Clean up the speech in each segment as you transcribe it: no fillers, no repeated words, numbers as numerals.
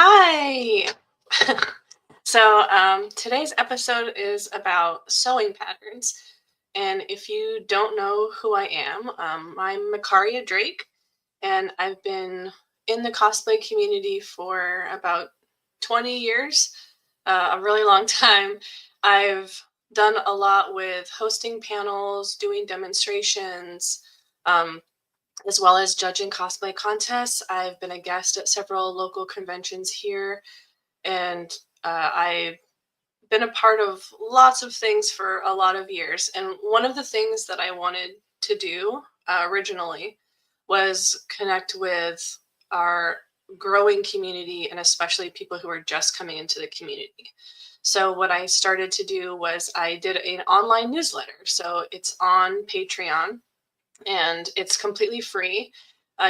Hi. Today's episode is about sewing patterns. And if you don't know who I am, I'm Makaria Drake, and I've been in the cosplay community for about 20 years, a really long time. I've done a lot with hosting panels, doing demonstrations, um, as well as judging cosplay contests. I've been a guest at several local conventions here, and I've been a part of lots of things for a lot of years. And one of the things that I wanted to do originally was connect with our growing community, and especially people who are just coming into the community. So what I started to do was I did an online newsletter. So it's on Patreon, and it's completely free.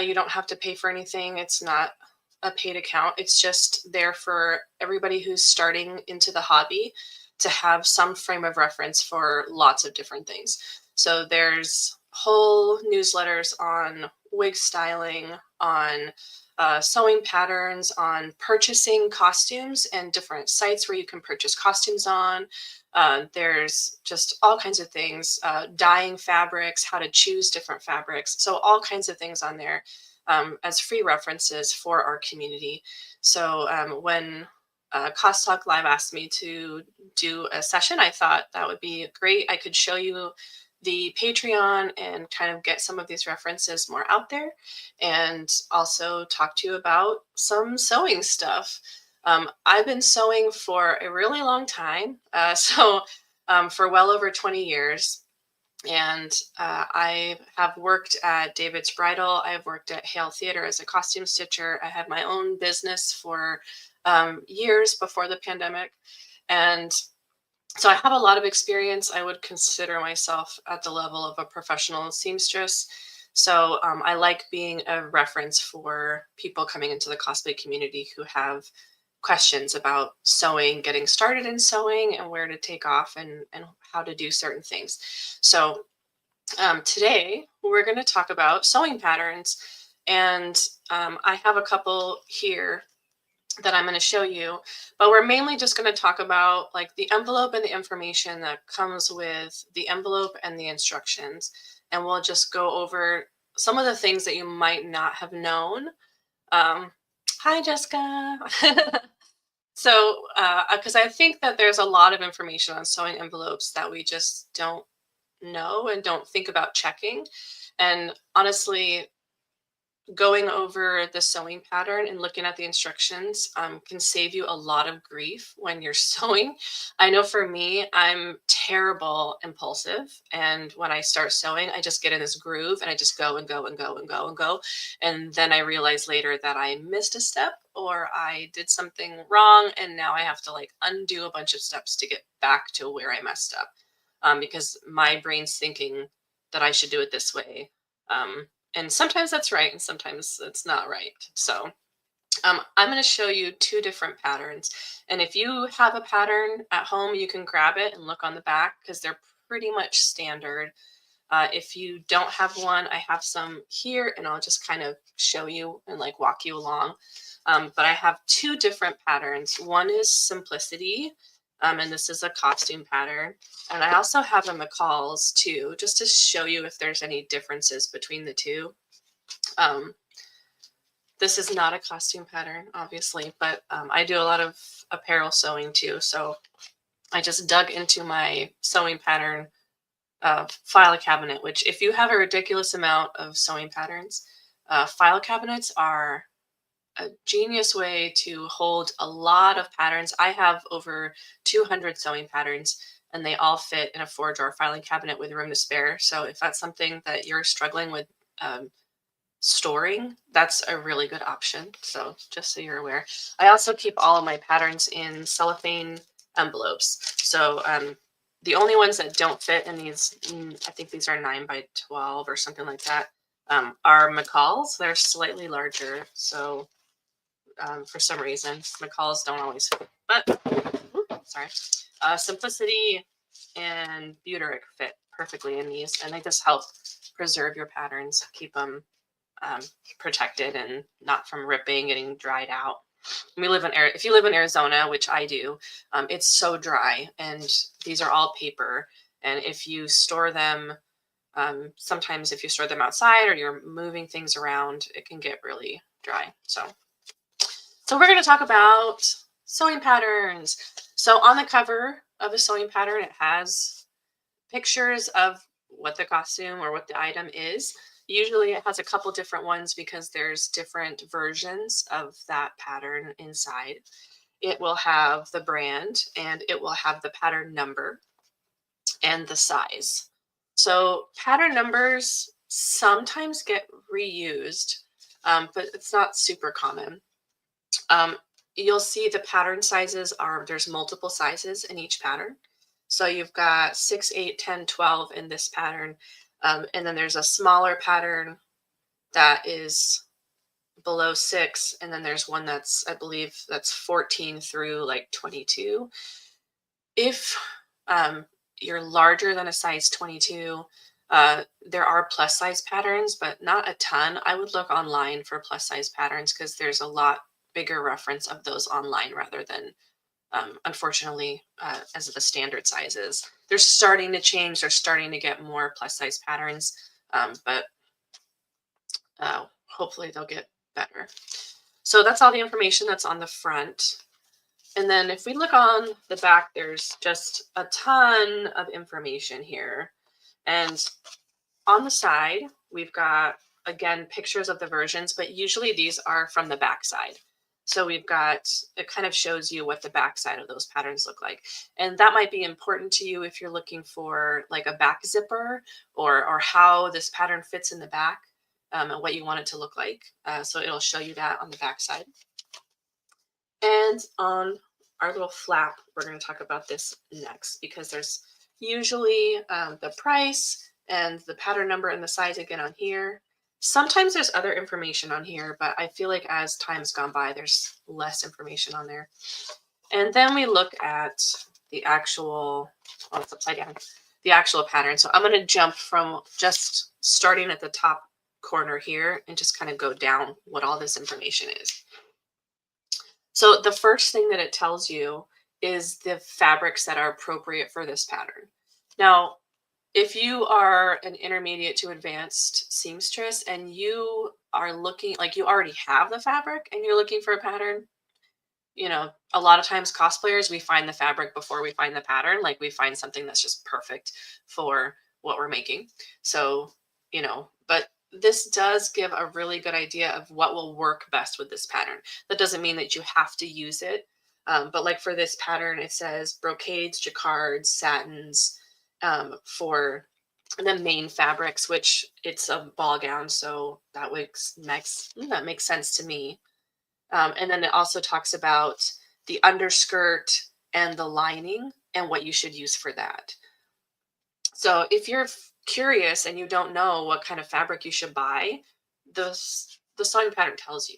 You don't have to pay for anything. It's not a paid account. It's just there for everybody who's starting into the hobby to have some frame of reference for lots of different things. So there's whole newsletters on wig styling, on sewing patterns, on purchasing costumes and different sites where you can purchase costumes on. There's just all kinds of things, dyeing fabrics, how to choose different fabrics. So all kinds of things on there as free references for our community. So when Cost Talk Live asked me to do a session, I thought that would be great. I could show you the Patreon and kind of get some of these references more out there, and also talk to you about some sewing stuff. I've been sewing for a really long time, for well over 20 years. And I have worked at David's Bridal. I've worked at Hale Theater as a costume stitcher. I had my own business for years before the pandemic. And so I have a lot of experience. I would consider myself at the level of a professional seamstress. So I like being a reference for people coming into the cosplay community who have questions about sewing, getting started in sewing, and where to take off, and how to do certain things. So today we're going to talk about sewing patterns. And I have a couple here that I'm going to show you, but we're mainly just going to talk about like the envelope and the information that comes with the envelope and the instructions. And we'll just go over some of the things that you might not have known. Hi, Jessica. Because I think that there's a lot of information on sewing envelopes that we just don't know and don't think about checking. And honestly, going over the sewing pattern and looking at the instructions can save you a lot of grief when you're sewing. I know for me, I'm terrible impulsive. And when I start sewing, I just get in this groove and I just go and go and go and go and go. And then I realize later that I missed a step or I did something wrong. And now I have to like undo a bunch of steps to get back to where I messed up, because my brain's thinking that I should do it this way. And sometimes that's right, and sometimes it's not right. So I'm going to show you two different patterns. And if you have a pattern at home, you can grab it and look on the back because they're pretty much standard. If you don't have one, I have some here, and I'll just kind of show you and like walk you along. But I have two different patterns. One is Simplicity, and this is a costume pattern. And I also have a McCall's too, just to show you if there's any differences between the two. This is not a costume pattern, obviously, but I do a lot of apparel sewing too. So I just dug into my sewing pattern file cabinet, which if you have a ridiculous amount of sewing patterns, file cabinets are a genius way to hold a lot of patterns. I have over 200 sewing patterns, and they all fit in a 4-drawer filing cabinet with room to spare. So if that's something that you're struggling with storing, that's a really good option. So just so you're aware. I also keep all of my patterns in cellophane envelopes. So the only ones that don't fit in these, I think these are 9x12 or something like that, are McCall's. They're slightly larger. So for some reason, McCall's don't always fit. But, sorry. Simplicity and Buterick fit perfectly in these, and they just help preserve your patterns, keep them protected and not from ripping, getting dried out. If you live in Arizona, which I do, it's so dry, and these are all paper. And if you store them, sometimes if you store them outside or you're moving things around, it can get really dry. So we're going to talk about sewing patterns. So on the cover of a sewing pattern, it has pictures of what the costume or what the item is. Usually it has a couple different ones because there's different versions of that pattern inside. It will have the brand and it will have the pattern number and the size. So pattern numbers sometimes get reused, but it's not super common. Um, you'll see the pattern sizes there's multiple sizes in each pattern. So you've got 6, 8, 10, 12 in this pattern. And then there's a smaller pattern that is below 6. And then there's one I believe that's 14 through like 22. If you're larger than a size 22, there are plus size patterns, but not a ton. I would look online for plus size patterns because there's a lot bigger reference of those online rather than, unfortunately, as the standard sizes. They're starting to change. They're starting to get more plus size patterns, but hopefully they'll get better. So that's all the information that's on the front. And then if we look on the back, there's just a ton of information here. And on the side, we've got, again, pictures of the versions, but usually these are from the back side. So it kind of shows you what the back side of those patterns look like. And that might be important to you if you're looking for like a back zipper or how this pattern fits in the back, and what you want it to look like. So it'll show you that on the back side. And on our little flap, we're going to talk about this next because there's usually the price and the pattern number and the size again on here. Sometimes there's other information on here, but I feel like as time's gone by, there's less information on there. And then we look at the actual, oh, it's upside down, the actual pattern. So I'm going to jump from just starting at the top corner here and just kind of go down what all this information is. So the first thing that it tells you is the fabrics that are appropriate for this pattern. Now, if you are an intermediate to advanced seamstress and you are looking, like you already have the fabric and you're looking for a pattern, a lot of times cosplayers, we find the fabric before we find the pattern. Like we find something that's just perfect for what we're making. So, but this does give a really good idea of what will work best with this pattern. That doesn't mean that you have to use it. But like for this pattern, it says brocades, jacquards, satins, for the main fabrics, which it's a ball gown. So that makes sense to me. And then it also talks about the underskirt and the lining and what you should use for that. So if you're curious and you don't know what kind of fabric you should buy, the sewing pattern tells you.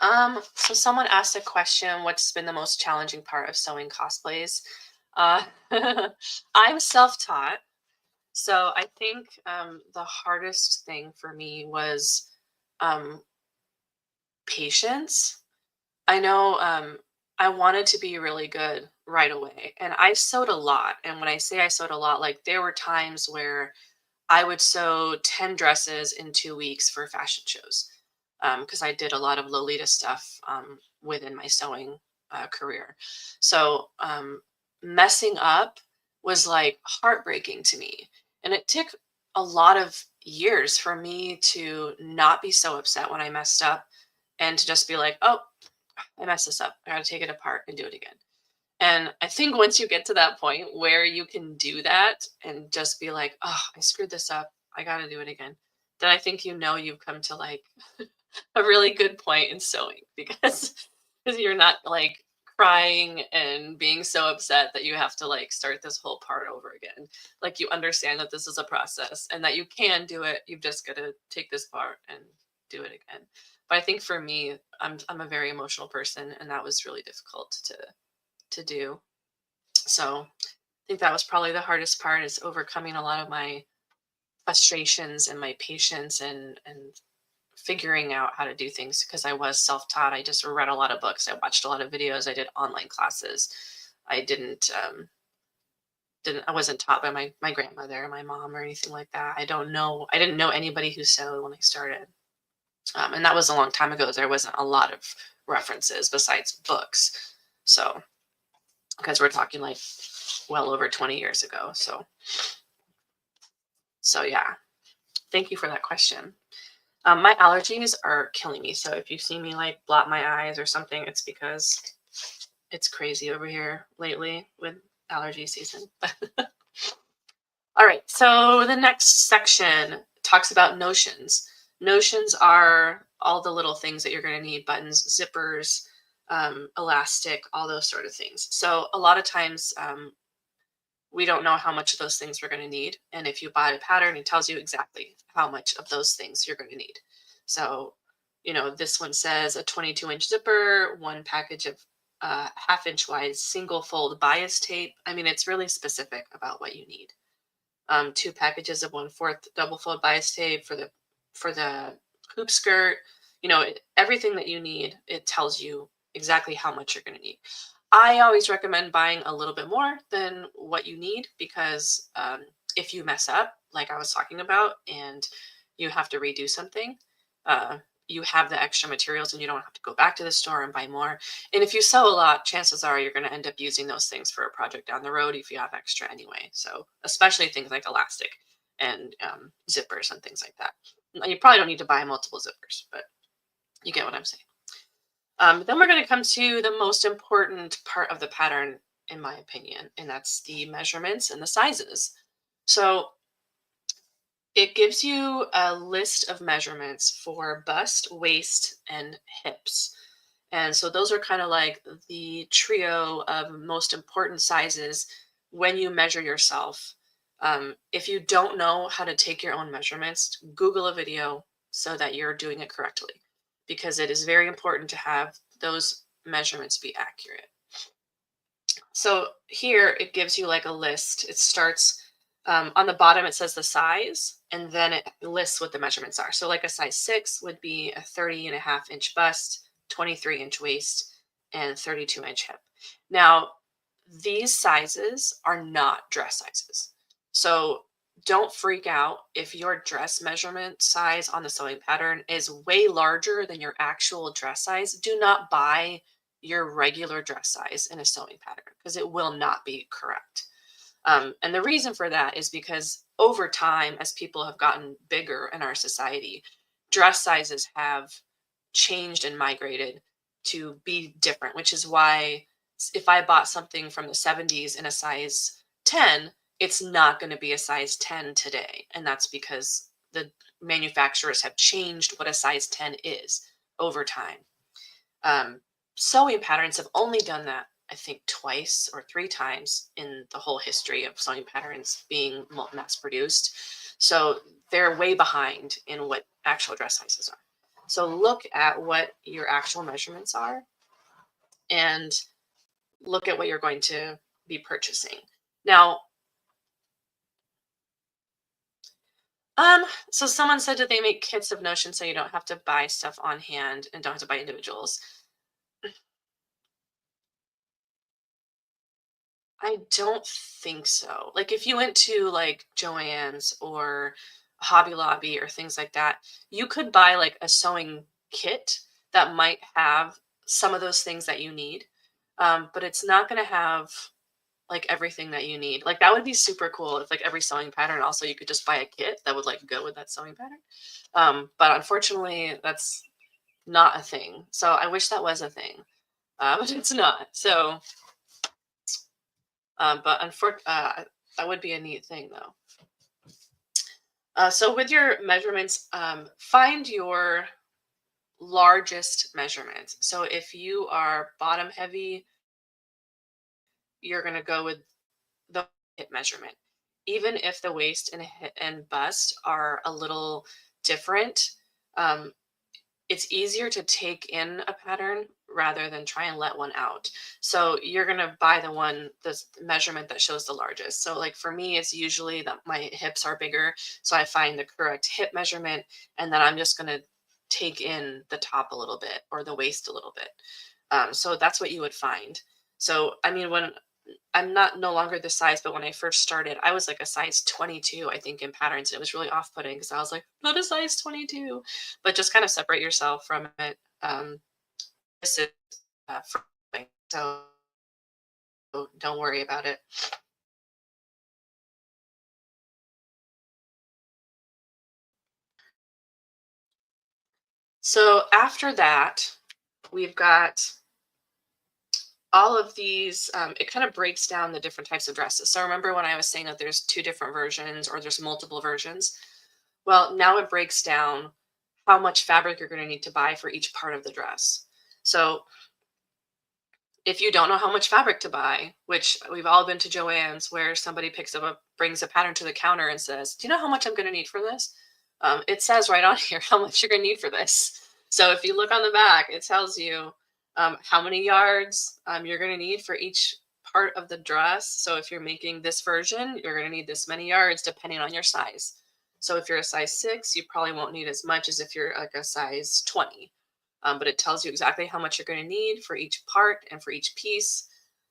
So someone asked a question, what's been the most challenging part of sewing cosplays? I'm self-taught. So I think the hardest thing for me was patience. I know I wanted to be really good right away. And I sewed a lot. And when I say I sewed a lot, like there were times where I would sew 10 dresses in 2 weeks for fashion shows because I did a lot of Lolita stuff within my sewing career. So messing up was like heartbreaking to me. And it took a lot of years for me to not be so upset when I messed up and to just be like, oh, I messed this up. I got to take it apart and do it again. And I think once you get to that point where you can do that and just be like, oh, I screwed this up. I got to do it again. Then I think you've come to like a really good point in sewing because you're not like crying and being so upset that you have to like start this whole part over again. Like you understand that this is a process and that you can do it. You've just got to take this part and do it again. But I think for me, I'm a very emotional person, and that was really difficult to do. So I think that was probably the hardest part is overcoming a lot of my frustrations and my patience and figuring out how to do things because I was self-taught. I just read a lot of books. I watched a lot of videos. I did online classes. I didn't I wasn't taught by my grandmother or my mom or anything like that. I didn't know anybody who sewed when I started. And that was a long time ago. There wasn't a lot of references besides books. So, because we're talking like well over 20 years ago. So yeah, thank you for that question. My allergies are killing me. So if you see me like blot my eyes or something, it's because it's crazy over here lately with allergy season. All right. So the next section talks about notions. Notions are all the little things that you're going to need: buttons, zippers, elastic, all those sort of things. So a lot of times we don't know how much of those things we're going to need. And if you buy a pattern, it tells you exactly how much of those things you're going to need. So, this one says a 22-inch zipper, one package of half-inch wide single fold bias tape. I mean, it's really specific about what you need. Two packages of 1/4 double fold bias tape for the hoop skirt. Everything that you need, it tells you exactly how much you're going to need. I always recommend buying a little bit more than what you need because if you mess up, like I was talking about, and you have to redo something, uh, you have the extra materials and you don't have to go back to the store and buy more. And if you sew a lot, chances are you're going to end up using those things for a project down the road if you have extra anyway. So, especially things like elastic and zippers and things like that. You probably don't need to buy multiple zippers, but you get what I'm saying. Then we're going to come to the most important part of the pattern, in my opinion, and that's the measurements and the sizes. So it gives you a list of measurements for bust, waist, and hips. And so those are kind of like the trio of most important sizes when you measure yourself. If you don't know how to take your own measurements, Google a video so that you're doing it correctly, because it is very important to have those measurements be accurate. So here it gives you like a list. It starts on the bottom, it says the size, and then it lists what the measurements are. So like a size 6 would be a 30.5-inch bust, 23-inch waist, and 32-inch hip. Now, these sizes are not dress sizes. So don't freak out if your dress measurement size on the sewing pattern is way larger than your actual dress size. Do not buy your regular dress size in a sewing pattern because it will not be correct. And the reason for that is because over time, as people have gotten bigger in our society, dress sizes have changed and migrated to be different, which is why if I bought something from the 70s in a size 10, it's not going to be a size 10 today. And that's because the manufacturers have changed what a size 10 is over time. Um, Sewing patterns have only done that, I think, twice or three times in the whole history of sewing patterns being mass produced. So they're way behind in what actual dress sizes are. So look at what your actual measurements are and look at what you're going to be purchasing. Now, so someone said that they make kits of notions so you don't have to buy stuff on hand and don't have to buy individuals. I don't think so. Like if you went to like Joann's or Hobby Lobby or things like that, you could buy like a sewing kit that might have some of those things that you need. But it's not going to have like everything that you need. Like that would be super cool if like every sewing pattern also you could just buy a kit that would like go with that sewing pattern. But unfortunately, that's not a thing. So I wish that was a thing, but it's not. So but that would be a neat thing though. So with your measurements, find your largest measurement. So if you are bottom heavy, you're going to go with the hip measurement. Even if the waist and bust are a little different, um, it's easier to take in a pattern rather than try and let one out. So you're going to buy the measurement that shows the largest. So like for me, it's usually that my hips are bigger. So I find the correct hip measurement and then I'm just going to take in the top a little bit or the waist a little bit. So that's what you would find. So I mean, when I'm not no longer this size, but when I first started, I was like a size 22, I think, in patterns. And it was really off-putting because I was like, not a size 22. But just kind of separate yourself from it. This is for me, so don't worry about it. So after that, we've got all of these. It kind of breaks down the different types of dresses. So remember when I was saying that there's two different versions or there's multiple versions? Well, now it breaks down how much fabric you're going to need to buy for each part of the dress. So if you don't know how much fabric to buy, which we've all been to Joann's where somebody brings a pattern to the counter and says, "Do you know how much I'm going to need for this?" It says right on here how much you're going to need for this. So if you look on the back, it tells you how many yards you're going to need for each part of the dress. So if you're making this version, you're going to need this many yards depending on your size. So if you're a size 6, you probably won't need as much as if you're like a size 20. But it tells you exactly how much you're going to need for each part and for each piece.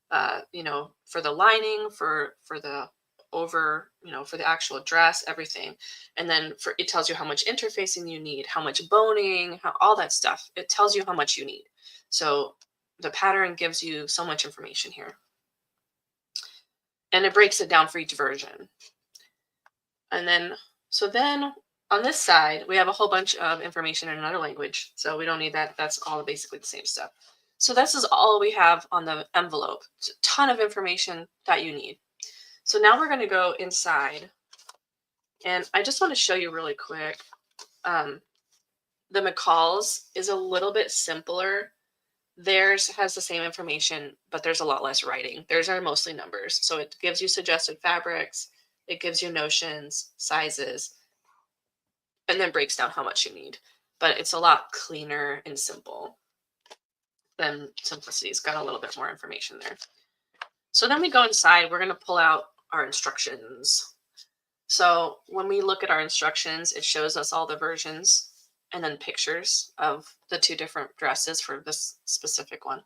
For the lining, for the over, for the actual dress, everything. And then it tells you how much interfacing you need, how much boning, all that stuff. It tells you how much you need. So the pattern gives you so much information here. And it breaks it down for each version. And then on this side, we have a whole bunch of information in another language. So we don't need that. That's all basically the same stuff. So this is all we have on the envelope. It's a ton of information that you need. So now we're going to go inside. And I just want to show you really quick. The McCall's is a little bit simpler. Theirs has the same information, but there's a lot less writing. Theirs are mostly numbers. So it gives you suggested fabrics. It gives you notions, sizes, and then breaks down how much you need. But it's a lot cleaner and simple than Simplicity's got a little bit more information there. So then we go inside, we're going to pull out our instructions. So when we look at our instructions, it shows us all the versions and then pictures of the two different dresses for this specific one.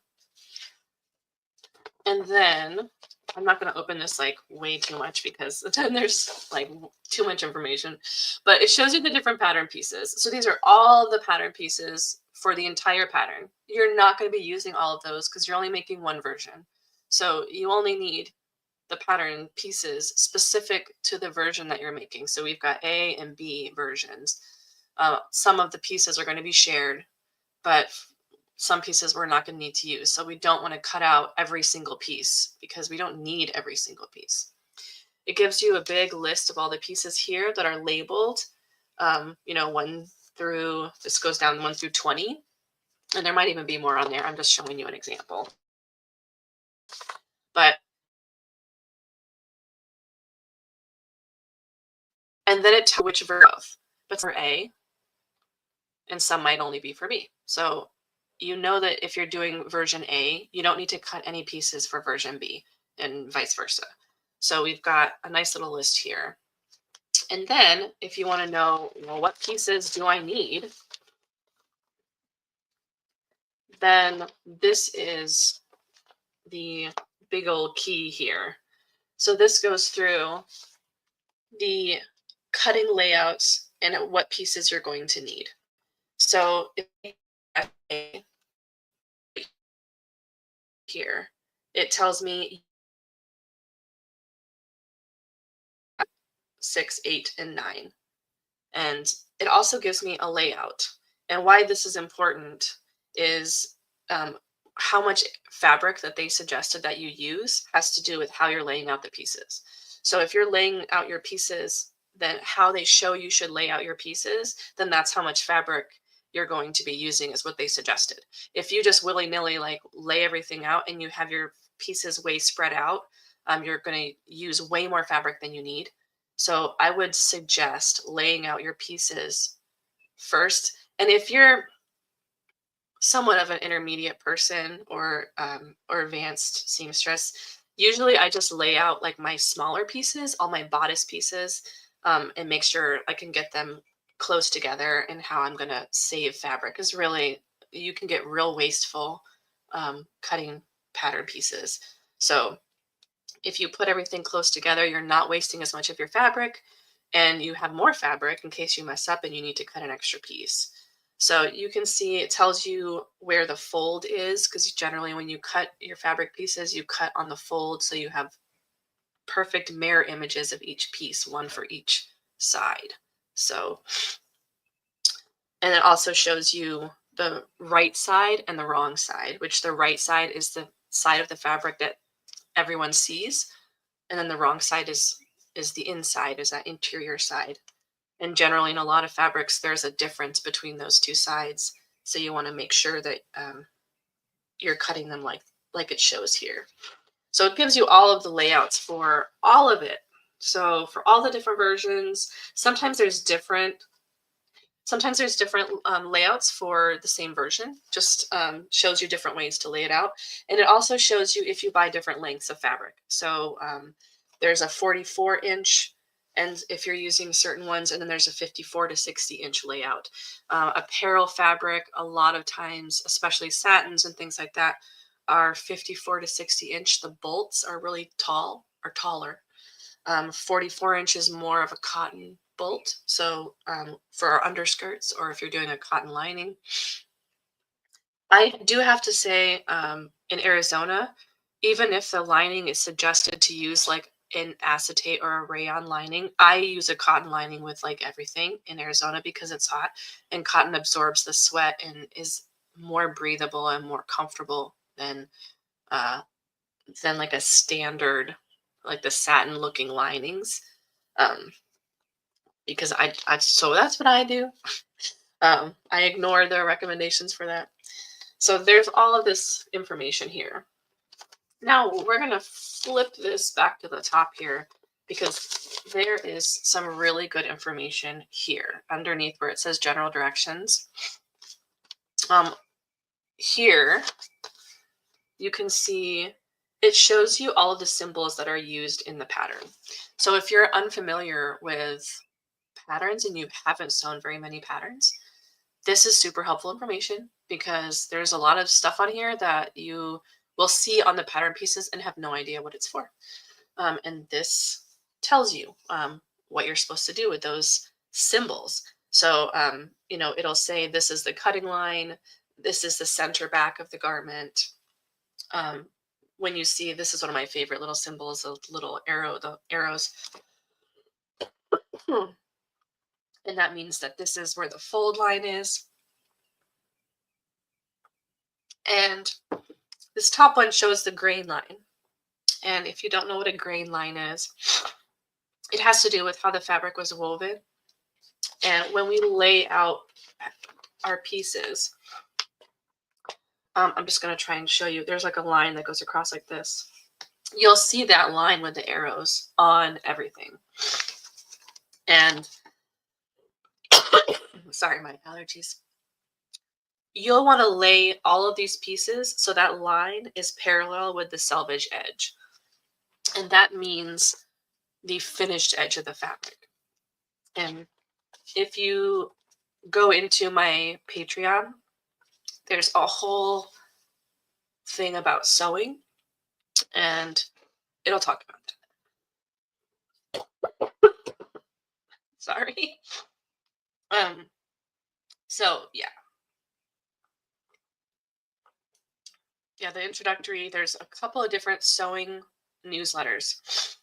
And then I'm not going to open this like way too much because then there's like too much information, but it shows you the different pattern pieces. So these are all the pattern pieces for the entire pattern. You're not going to be using all of those because you're only making one version. So you only need the pattern pieces specific to the version that you're making. So we've got A and B versions. Some of the pieces are going to be shared, but some pieces we're not going to need to use. So we don't want to cut out every single piece because we don't need every single piece. It gives you a big list of all the pieces here that are labeled, this goes down 1 through 20. And there might even be more on there. I'm just showing you an example. And then it tells which version, but for A, and some might only be for B. So you know that if you're doing version A, you don't need to cut any pieces for version B and vice versa. So we've got a nice little list here. And then if you want to know, well, what pieces do I need? Then this is the big old key here. So this goes through the cutting layouts and what pieces you're going to need. So here, it tells me 6, 8, and 9. And it also gives me a layout. And why this is important is how much fabric that they suggested that you use has to do with how you're laying out the pieces. So if you're laying out your pieces, then how they show you should lay out your pieces, then that's how much fabric you're going to be using is what they suggested. If you just willy-nilly like lay everything out and you have your pieces way spread out, you're going to use way more fabric than you need. So I would suggest laying out your pieces first. And if you're somewhat of an intermediate person or advanced seamstress, usually I just lay out like my smaller pieces, all my bodice pieces, and make sure I can get them close together and how I'm going to save fabric, because really you can get real wasteful cutting pattern pieces. So if you put everything close together, you're not wasting as much of your fabric, and you have more fabric in case you mess up and you need to cut an extra piece. So you can see it tells you where the fold is, because generally when you cut your fabric pieces, you cut on the fold so you have perfect mirror images of each piece, one for each side. So, and it also shows you the right side and the wrong side, which the right side is the side of the fabric that everyone sees, and then the wrong side is the inside, is that interior side. And generally in a lot of fabrics there's a difference between those two sides, so you want to make sure that you're cutting them like it shows here. So it gives you all of the layouts for all of it. So for all the different versions, sometimes there's different layouts for the same version. Just shows you different ways to lay it out. And it also shows you if you buy different lengths of fabric. So there's a 44-inch, and if you're using certain ones, and then there's a 54 to 60-inch layout. Apparel fabric, a lot of times, especially satins and things like that, are 54 to 60-inch. The bolts are really tall or taller. 44-inch is more of a cotton bolt. So for our underskirts, or if you're doing a cotton lining. I do have to say, in Arizona, even if the lining is suggested to use like an acetate or a rayon lining, I use a cotton lining with like everything in Arizona because it's hot, and cotton absorbs the sweat and is more breathable and more comfortable uh, than like a standard, like the satin looking linings. Um, because so that's what I do. I ignore the recommendations for that. So there's all of this information here. Now we're going to flip this back to the top here, because there is some really good information here underneath where it says general directions. Here you can see it shows you all of the symbols that are used in the pattern. So if you're unfamiliar with patterns and you haven't sewn very many patterns, this is super helpful information, because there's a lot of stuff on here that you will see on the pattern pieces and have no idea what it's for. And this tells you what you're supposed to do with those symbols. So, it'll say this is the cutting line, this is the center back of the garment. When you see, this is one of my favorite little symbols, the little arrow, the arrows. And that means that this is where the fold line is. And this top one shows the grain line. And if you don't know what a grain line is, it has to do with how the fabric was woven. And when we lay out our pieces, I'm just going to try and show you. There's like a line that goes across like this. You'll see that line with the arrows on everything. And sorry, my allergies. You'll want to lay all of these pieces so that line is parallel with the selvage edge. And that means the finished edge of the fabric. And if you go into my Patreon, there's a whole thing about sewing, and it'll talk about that. Sorry. So yeah. Yeah, the introductory, there's a couple of different sewing newsletters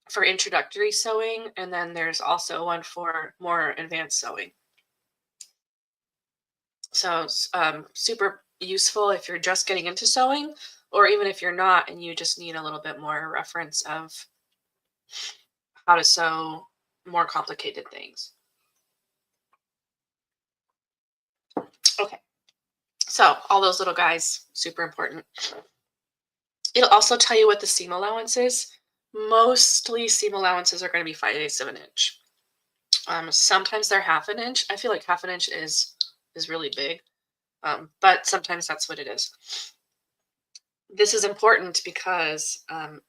for introductory sewing, and then there's also one for more advanced sewing. So super useful if you're just getting into sewing, or even if you're not and you just need a little bit more reference of how to sew more complicated things. Okay, so all those little guys, super important. It'll also tell you what the seam allowance is. Mostly seam allowances are going to be 5/8 of an inch. Sometimes they're 1/2 inch. I feel like 1/2 inch is really big, but sometimes that's what it is. This is important because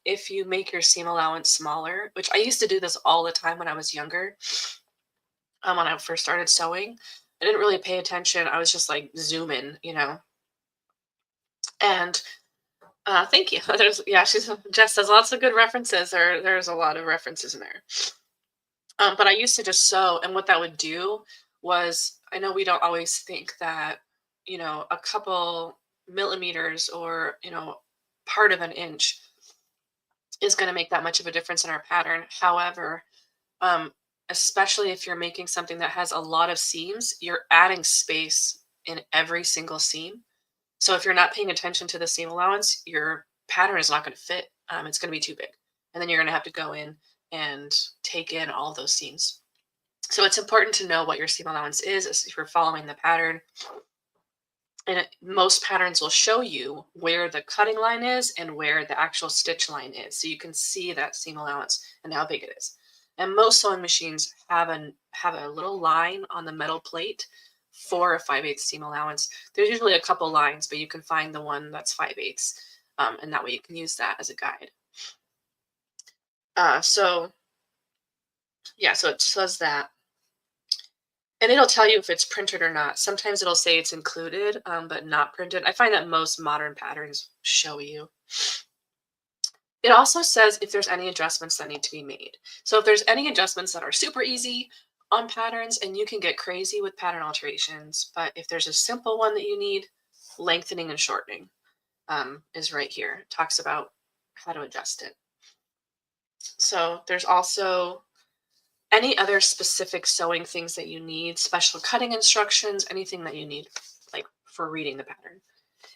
if you make your seam allowance smaller, which I used to do this all the time when I was younger, when I first started sewing. I didn't really pay attention. I was just like zooming, And thank you. There's she's Jess has lots of good references. There's a lot of references in there. But I used to just sew, and what that would do was, I know we don't always think that, a couple millimeters or, part of an inch is going to make that much of a difference in our pattern. However, um, especially if you're making something that has a lot of seams, you're adding space in every single seam. So if you're not paying attention to the seam allowance, your pattern is not going to fit. It's going to be too big. And then you're going to have to go in and take in all those seams. So it's important to know what your seam allowance is if you're following the pattern. And most patterns will show you where the cutting line is and where the actual stitch line is. So you can see that seam allowance and how big it is. And most sewing machines have a little line on the metal plate for a 5/8 seam allowance. There's usually a couple lines, but you can find the one that's 5/8, and that way you can use that as a guide. So it says that, and it'll tell you if it's printed or not. Sometimes it'll say it's included, but not printed. I find that most modern patterns show you. It also says if there's any adjustments that need to be made. So if there's any adjustments that are super easy on patterns, and you can get crazy with pattern alterations, but if there's a simple one that you need, lengthening and shortening is right here. It talks about how to adjust it. So there's also any other specific sewing things that you need, special cutting instructions, anything that you need, like for reading the pattern.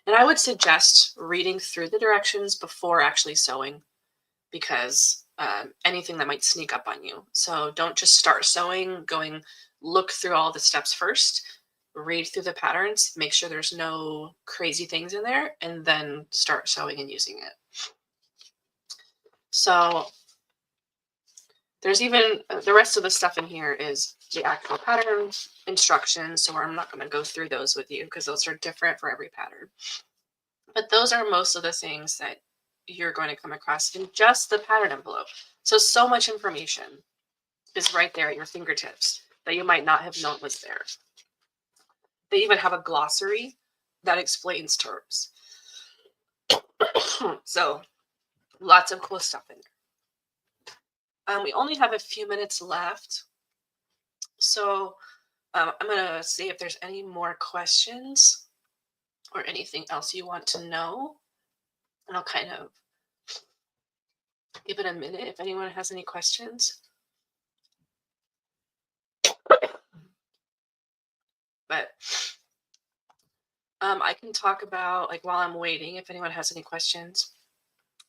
And I would suggest reading through the directions before actually sewing, because anything that might sneak up on you. So don't just start sewing, look through all the steps first, read through the patterns, make sure there's no crazy things in there, and then start sewing and using it. So there's even the rest of the stuff in here is the actual pattern instructions. So I'm not going to go through those with you because those are different for every pattern. But those are most of the things that you're going to come across in just the pattern envelope. So much information is right there at your fingertips that you might not have known was there. They even have a glossary that explains terms. So lots of cool stuff in there. We only have a few minutes left. So I'm going to see if there's any more questions or anything else you want to know. And I'll kind of give it a minute if anyone has any questions. But I can talk about, like, while I'm waiting, if anyone has any questions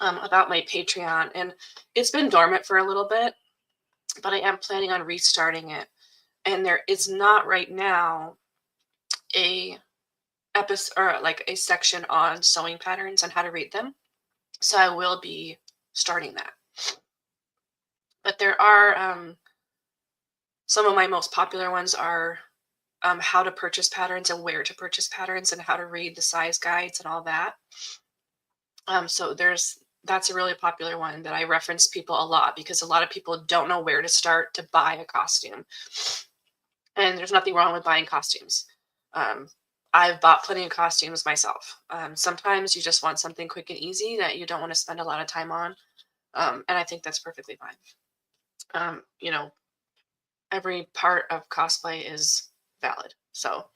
about my Patreon. And it's been dormant for a little bit, but I am planning on restarting it. And there is not right now a episode or like a section on sewing patterns and how to read them. So I will be starting that. But there are some of my most popular ones are how to purchase patterns and where to purchase patterns and how to read the size guides and all that. So that's a really popular one that I reference people a lot, because a lot of people don't know where to start to buy a costume. And there's nothing wrong with buying costumes. I've bought plenty of costumes myself. Sometimes you just want something quick and easy that you don't want to spend a lot of time on. And I think that's perfectly fine. Every part of cosplay is valid. So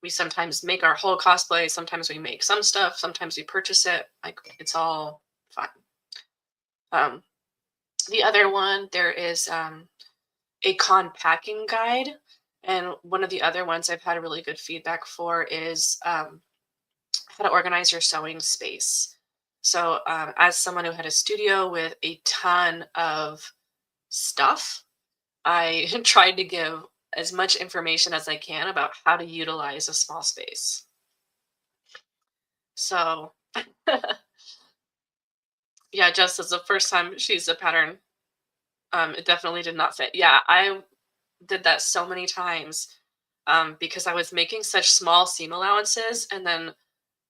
we sometimes make our whole cosplay. Sometimes we make some stuff. Sometimes we purchase it. Like, it's all fine. The other one, there is a con packing guide. And one of the other ones I've had really good feedback for is how to organize your sewing space. So as someone who had a studio with a ton of stuff, I tried to give as much information as I can about how to utilize a small space. So yeah, just as the first time she used a pattern, it definitely did not fit. Yeah, I did that so many times because I was making such small seam allowances, and then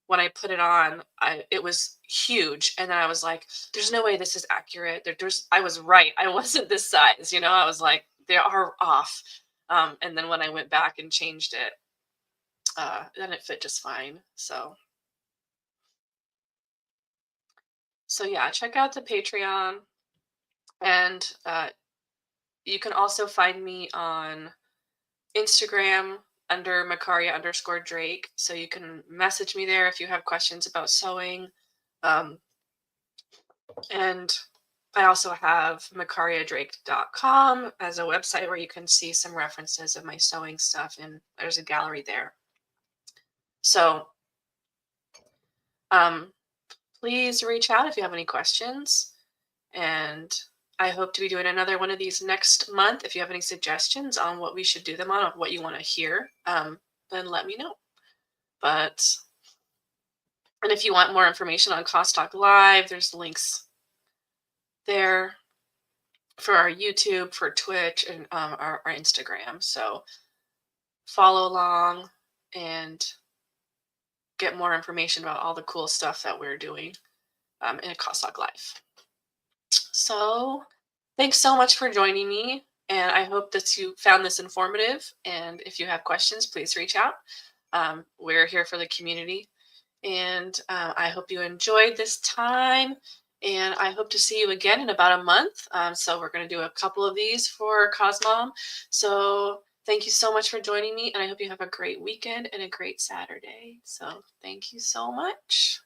when I put it on, it was huge, and then I was like, "There's no way this is accurate." I was right. I wasn't this size, I was like, they are off. And then when I went back and changed it, then it fit just fine. So yeah, check out the Patreon, and you can also find me on Instagram under Makaria_Drake. So you can message me there if you have questions about sewing. Um, and I also have MakariaDrake.com as a website where you can see some references of my sewing stuff, and there's a gallery there. So um, please reach out if you have any questions. And I hope to be doing another one of these next month. If you have any suggestions on what we should do them on, or what you want to hear, then let me know. And if you want more information on Cost Talk Live, there's links there for our YouTube, for Twitch, and our Instagram. So follow along and get more information about all the cool stuff that we're doing in a Cost Talk Live. So thanks so much for joining me. And I hope that you found this informative. And if you have questions, please reach out. We're here for the community. And I hope you enjoyed this time. And I hope to see you again in about a month. So we're going to do a couple of these for CosMom. So thank you so much for joining me. And I hope you have a great weekend and a great Saturday. So thank you so much.